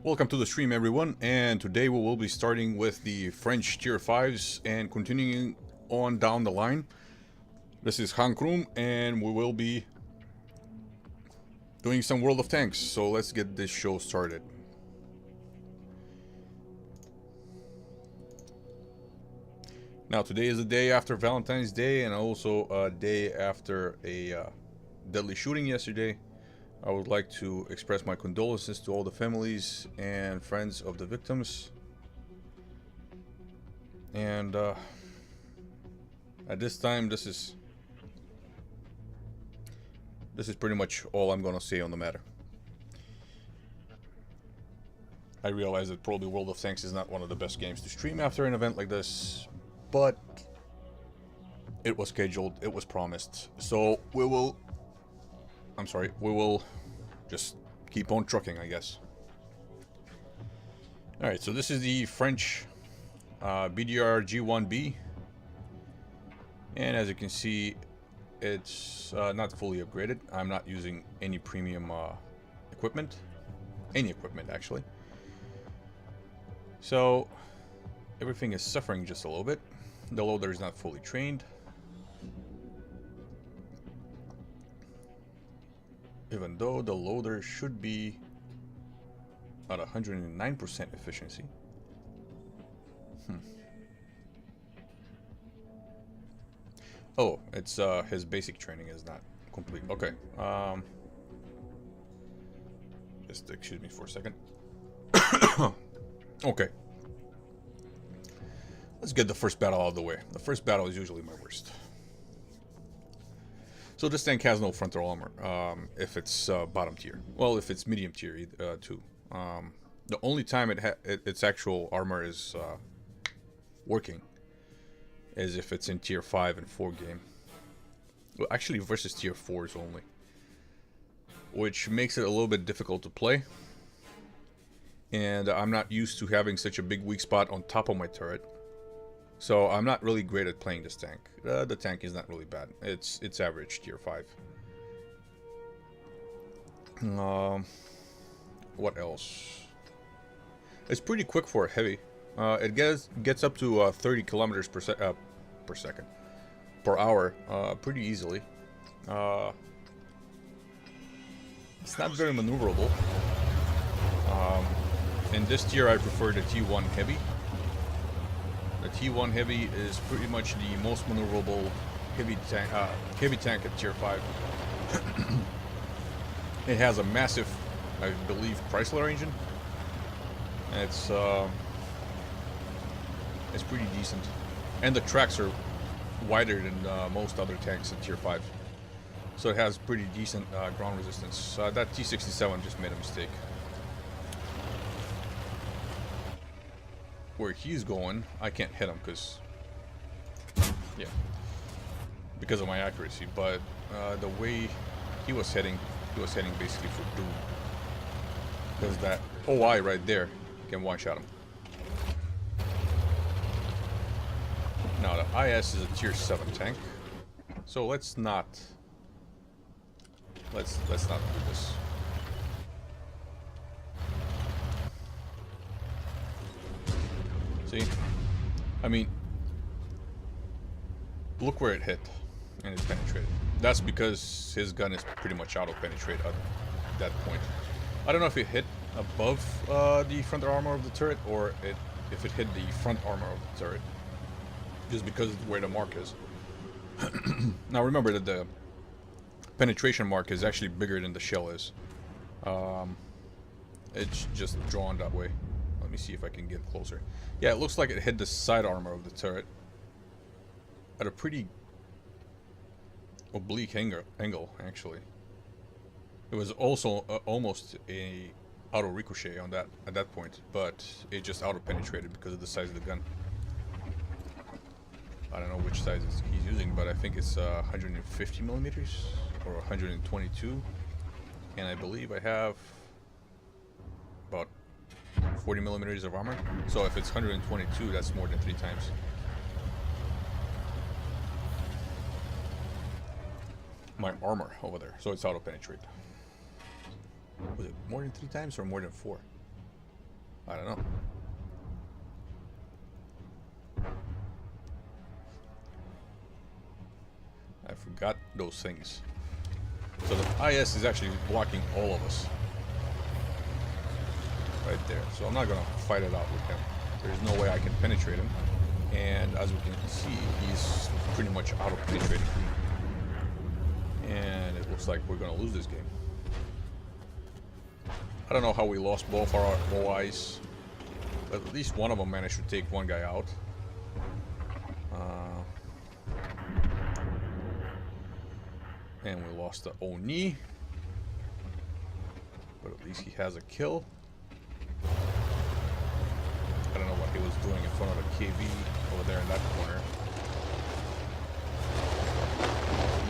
Welcome to the stream, everyone, and today we will be starting with the French tier 5s and continuing on down the line. This is Han Krum, and we will be doing some World of Tanks, so let's get this show started. Now, today is the day after Valentine's Day and also a day after a deadly shooting yesterday. I would like to express my condolences to all the families and friends of the victims. And at this time, this is pretty much all I'm gonna say on the matter. I realize that probably World of Tanks is not one of the best games to stream after an event like this, but it was scheduled, it was promised, so we will just keep on trucking, I guess. Alright, so this is the French BDR G1B, and as you can see, it's not fully upgraded. I'm not using any premium equipment, actually. So everything is suffering just a little bit. The loader is not fully trained. Even though the loader should be at 109% efficiency. Oh, it's his basic training is not complete. Okay. Just excuse me for a second. Okay. Let's get the first battle out of the way. The first battle is usually my worst. So this tank has no frontal armor, if it's bottom tier. Well, if it's medium tier, too. The only time its actual armor is working is if it's in tier 5 and 4 game. Well, actually versus tier 4s only. Which makes it a little bit difficult to play. And I'm not used to having such a big weak spot on top of my turret. So I'm not really great at playing this tank. The tank is not really bad. It's average tier 5. What else? It's pretty quick for a heavy. It gets up to 30 kilometers per second, per hour, pretty easily. It's not very maneuverable. In this tier, I prefer the T1 heavy. The T1 heavy is pretty much the most maneuverable heavy tank at tier 5. It has a massive, I believe, Chrysler engine. It's pretty decent, and the tracks are wider than most other tanks at tier 5, so it has pretty decent ground resistance. That T67 just made a mistake. Where he's going, I can't hit him because of my accuracy, but the way he was heading basically for doom, because that OI right there can one-shot him. Now the IS is a tier 7 tank, so let's not do this. See? I mean, look where it hit, and it penetrated. That's because his gun is pretty much auto-penetrate at that point. I don't know if it hit above the front armor of the turret, or if it hit the front armor of the turret, just because of where the mark is. Now remember that the penetration mark is actually bigger than the shell is. It's just drawn that way. Let me see if I can get closer. Yeah, it looks like it hit the side armor of the turret at a pretty oblique angle, actually. It was also almost a auto ricochet on that at that point, but it just auto penetrated because of the size of the gun. I don't know which size he's using, but I think it's 150 millimeters or 122, and I believe I have about 40 millimeters of armor. So if it's 122, that's more than 3 times. My armor over there, so it's auto penetrate. Was it more than 3 times or more than 4? I don't know. I forgot those things. So the IS is actually blocking all of us. Right there. So I'm not going to fight it out with him. There's no way I can penetrate him. And as we can see, he's pretty much out of penetrating. And it looks like we're going to lose this game. I don't know how we lost both our OIs. But at least one of them managed to take one guy out. And we lost the Oni. But at least he has a kill. I don't know what he was doing in front of the KV over there in that corner.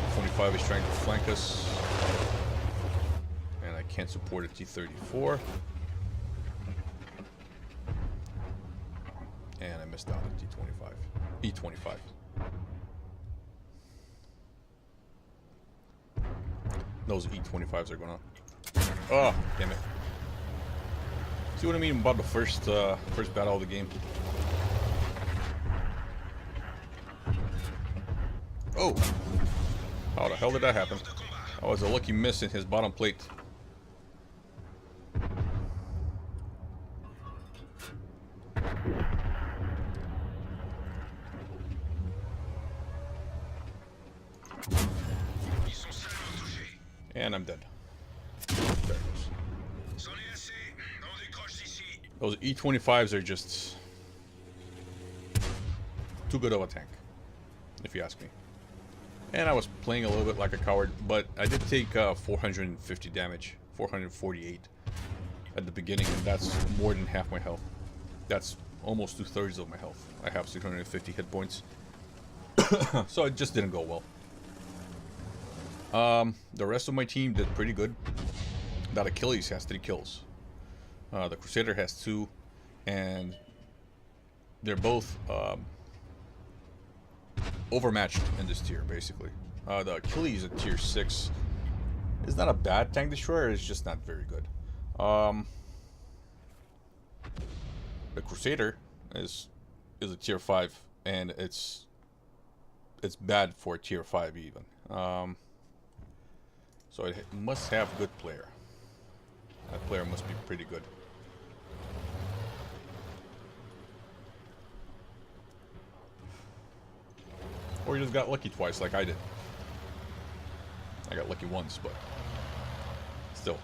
E25 is trying to flank us. And I can't support a T-34. And I missed out on T-25. E-25. Those E-25s are gonna... Oh, damn it. See what I mean about the first battle of the game? Oh! How the hell did that happen? That was a lucky miss in his bottom plate. And I'm dead. There it goes. Those E-25s are just too good of a tank, if you ask me. And I was playing a little bit like a coward, but I did take 450 damage, 448 at the beginning, and that's more than half my health. That's almost 2/3 of my health. I have 650 hit points. So it just didn't go well. The rest of my team did pretty good. That Achilles has 3 kills. The Crusader has 2, and they're both overmatched in this tier, basically. The Achilles at tier 6 is not a bad tank destroyer, it's just not very good. The Crusader is a tier 5, and it's bad for tier 5 even. So it must have a good player. That player must be pretty good. Or you just got lucky twice like I did. I got lucky once, but still.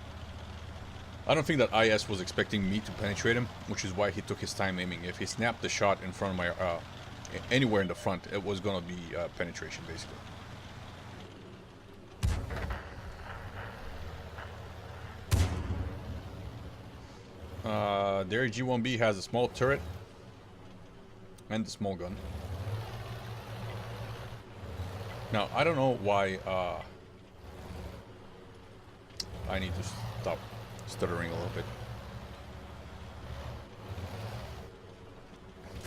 I don't think that IS was expecting me to penetrate him, which is why he took his time aiming. If he snapped the shot in front of my, anywhere in the front, it was gonna be penetration, basically. Their G1B has a small turret and a small gun. Now, I don't know why I need to stop stuttering a little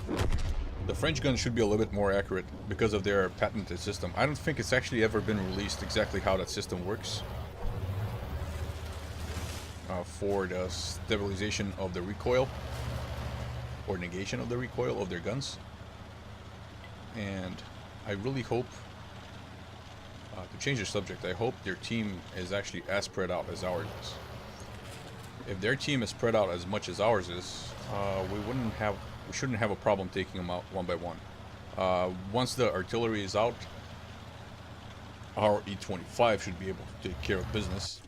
bit. The French gun should be a little bit more accurate because of their patented system. I don't think it's actually ever been released exactly how that system works. For the stabilization of the recoil or negation of the recoil of their guns. And I really hope, to change the subject, I hope their team is actually as spread out as ours is. If their team is spread out as much as ours is, we shouldn't have a problem taking them out one by one. Once the artillery is out, our E-25 should be able to take care of business.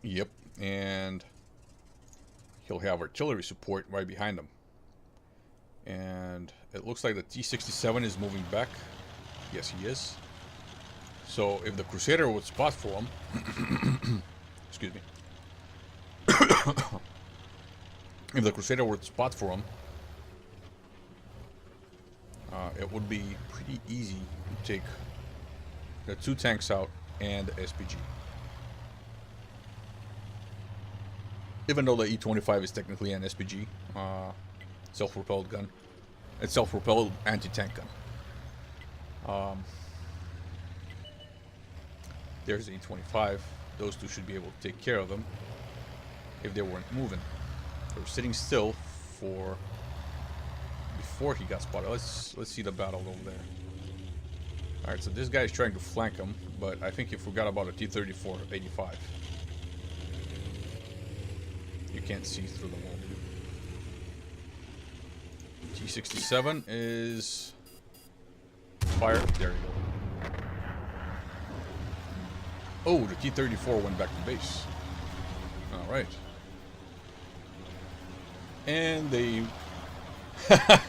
Yep, and he'll have artillery support right behind him. And it looks like the T-67 is moving back. Yes, he is. So if the Crusader would spot for him, excuse me. If the Crusader would spot for him, it would be pretty easy to take the 2 tanks out and the SPG. Even though the E-25 is technically an SPG, self-propelled gun. It's self-propelled anti-tank gun. There's the E-25. Those two should be able to take care of them if they weren't moving. We're sitting still for before he got spotted. Let's see the battle over there. All right, so this guy is trying to flank him, but I think he forgot about a T-34 85. You can't see through the wall. T-67 is fire. There you go. Oh, the T-34 went back to base. All right. And they... the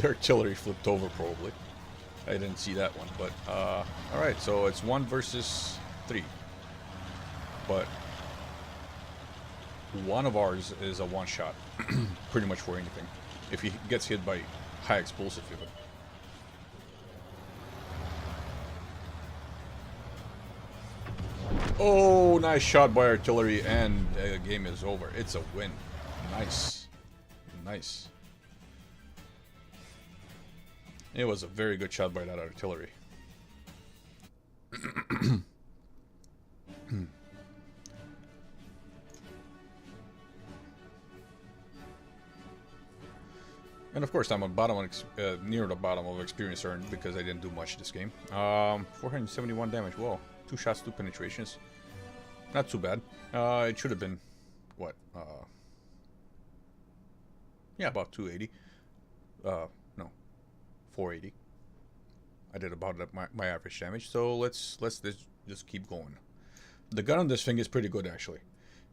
artillery flipped over, probably. I didn't see that one, but... Alright, so it's 1 versus 3. But... one of ours is a one-shot. Pretty much for anything. If he gets hit by high explosive even. Oh, nice shot by artillery, and the game is over. It's a win. Nice. Nice. It was a very good shot by that artillery. And of course, I'm on bottom near the bottom of experience earned because I didn't do much this game. 471 damage. Whoa, 2 shots, 2 penetrations. Not too bad. It should have been what? Yeah, about 280. No, 480. I did about my average damage. So let's just keep going. The gun on this thing is pretty good actually.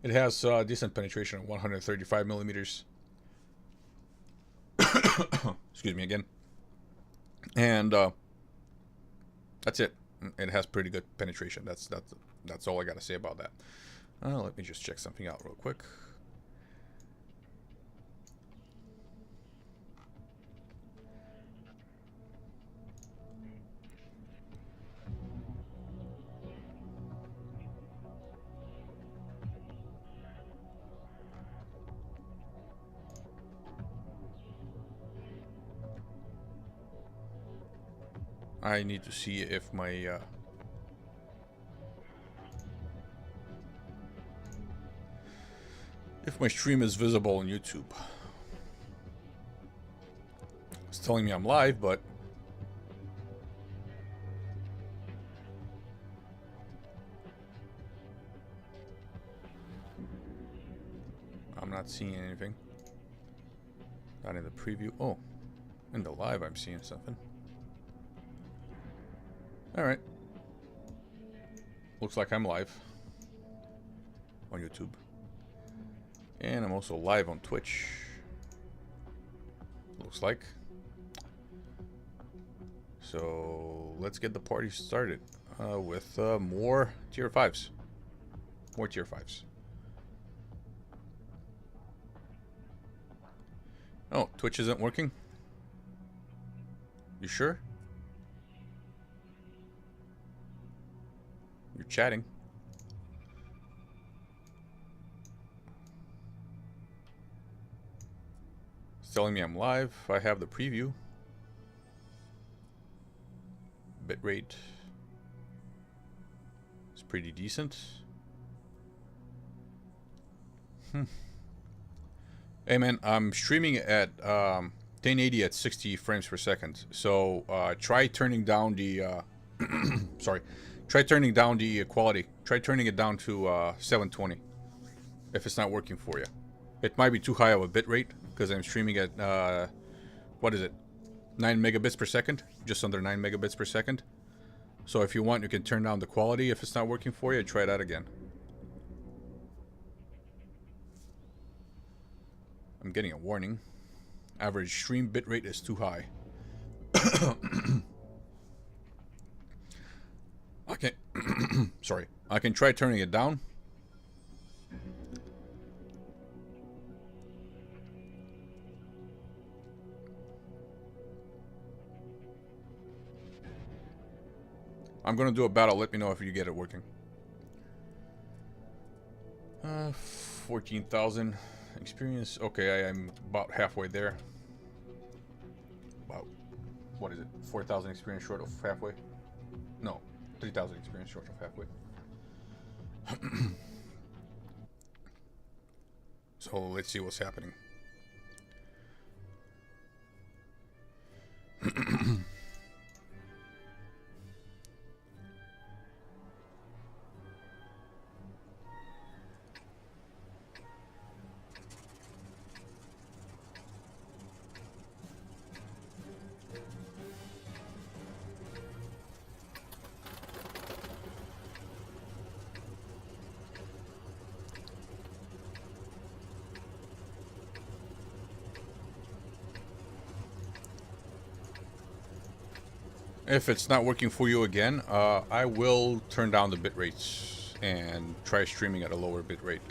It has decent penetration of 135 millimeters. Excuse me again. And that's it. It has pretty good penetration. That's all I gotta say about that. Let me just check something out real quick. I need to see if my stream is visible on YouTube. It's telling me I'm live, but I'm not seeing anything. Not in the preview. Oh, in the live I'm seeing something. Alright. Looks like I'm live on YouTube. And I'm also live on Twitch. Looks like. So let's get the party started with more tier 5s. More tier 5s. Oh, Twitch isn't working? You sure? You're chatting. It's telling me I'm live. I have the preview. Bitrate is pretty decent. Hey man, I'm streaming at 1080 at 60 frames per second. So try turning down the sorry. Try turning down the quality. Try turning it down to 720 if it's not working for you. It might be too high of a bit rate because I'm streaming at, what is it? 9 megabits per second? Just under 9 megabits per second. So if you want, you can turn down the quality. If it's not working for you, try that again. I'm getting a warning. Average stream bitrate is too high. Okay. Sorry. I can try turning it down. I'm gonna do a battle. Let me know if you get it working. 14,000 experience. Okay, I'm about halfway there. About, what is it? 4,000 experience short of halfway? No, 3,000 experience short of halfway. So So let's see what's happening. If it's not working for you again, I will turn down the bit rates and try streaming at a lower bit rate.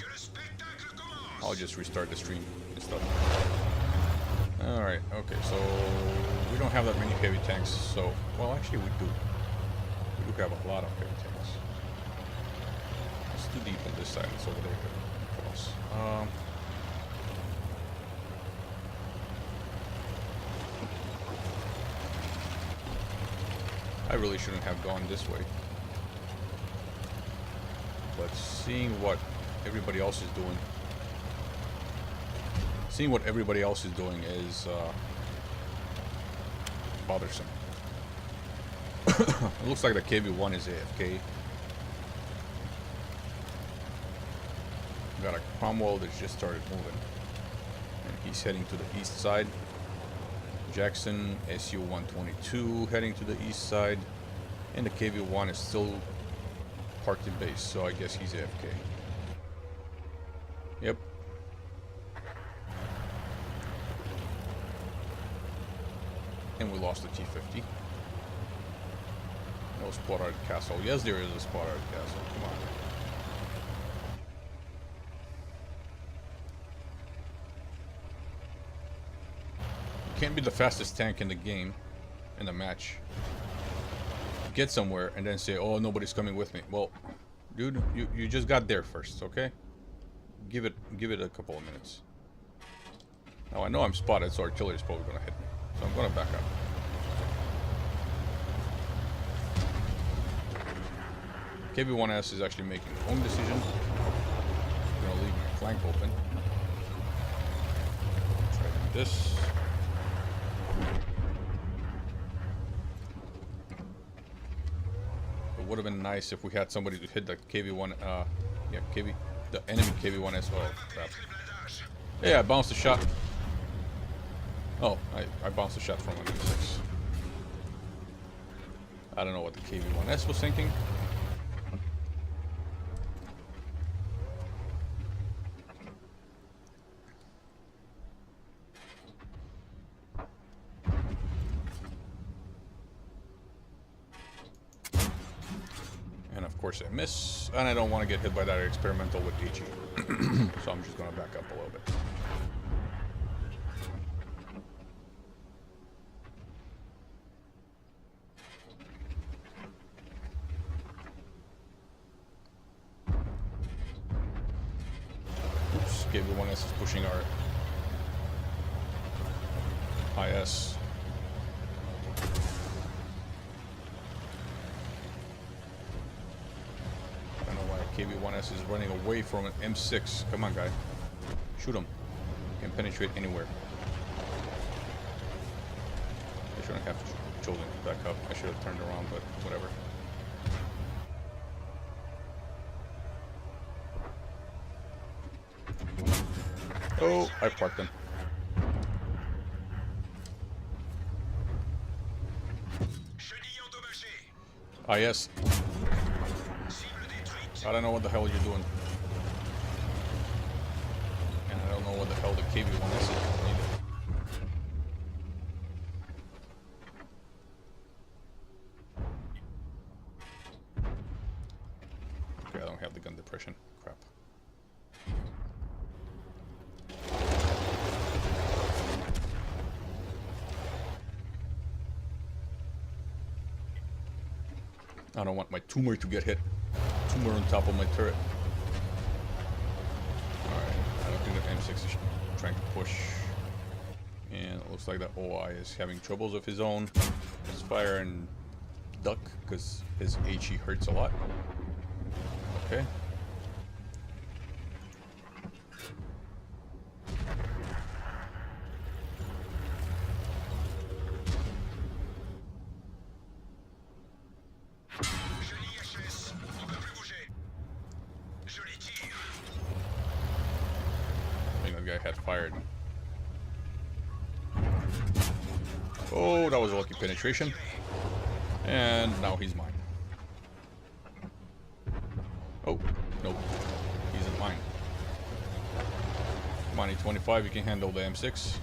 I'll just restart the stream and stuff. Alright, okay, so we don't have that many heavy tanks, so, well, actually we do. We do have a lot of heavy tanks. It's too deep on this side, it's over there. Cross. I really shouldn't have gone this way. But seeing what everybody else is doing, is bothersome. It looks like the KV-1 is AFK. Got a Cromwell that just started moving. And he's heading to the east side. Jackson, SU-122 heading to the east side. And the KV-1 is still parked in base, so I guess he's AFK. Yep. And we lost the T-50. No spotted castle. Yes, there is a spotted castle. Come on. You can't be the fastest tank in the game, in the match. Get somewhere and then say, oh, nobody's coming with me. Well, dude, you just got there first, okay? Give it a couple of minutes. Now I know I'm spotted, so artillery's probably gonna hit me. So I'm gonna back up. KV-1S is actually making the wrong decision. I'm gonna leave my flank open. Try this. It would have been nice if we had somebody to hit the KV-1, the enemy KV-1S. Oh, crap. Yeah, I bounced a shot. Oh, I bounced a shot from an M6. I don't know what the KV-1S was thinking. And of course I miss, and I don't want to get hit by that experimental with HE. So I'm just going to back up a little bit. Oops, KV-1S is pushing our IS. KV-1S is running away from an M6. Come on, guy. Shoot him. Can penetrate anywhere. I shouldn't have chosen to back up. I should have turned around, but whatever. Oh, I parked him. IS. I don't know what the hell you're doing. And I don't know what the hell the KV-1S is either. Okay, I don't have the gun depression. Crap. I don't want my tumor to get hit. Tumor on top of my turret. Alright, I don't think the M6 is trying to push. And it looks like the OI is having troubles of his own. Let's fire and duck, because his HE hurts a lot. Okay. had fired. Oh, that was a lucky penetration. And now he's mine. Oh, nope. He's in mine. Money 25, you can handle the M6.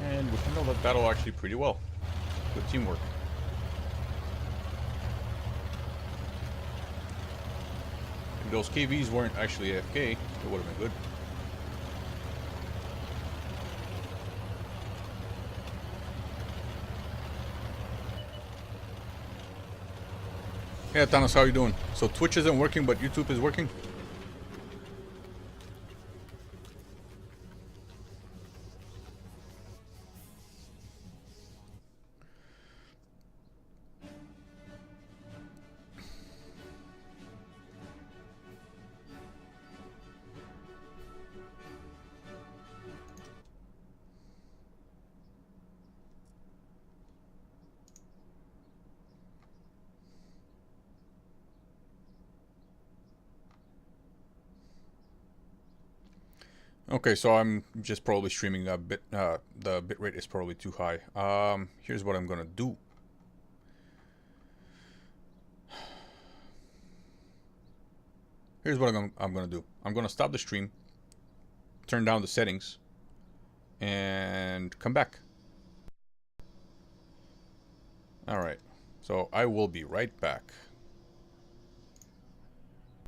And we handled that battle actually pretty well. Good teamwork. If those KVs weren't actually AFK, it would have been good. Yeah, Thanos, how you doing? So Twitch isn't working, but YouTube is working? Okay, so I'm just probably streaming a bit. The bitrate is probably too high. Here's what I'm gonna do. Here's what I'm gonna do. I'm gonna stop the stream, turn down the settings, and come back. All right. So I will be right back.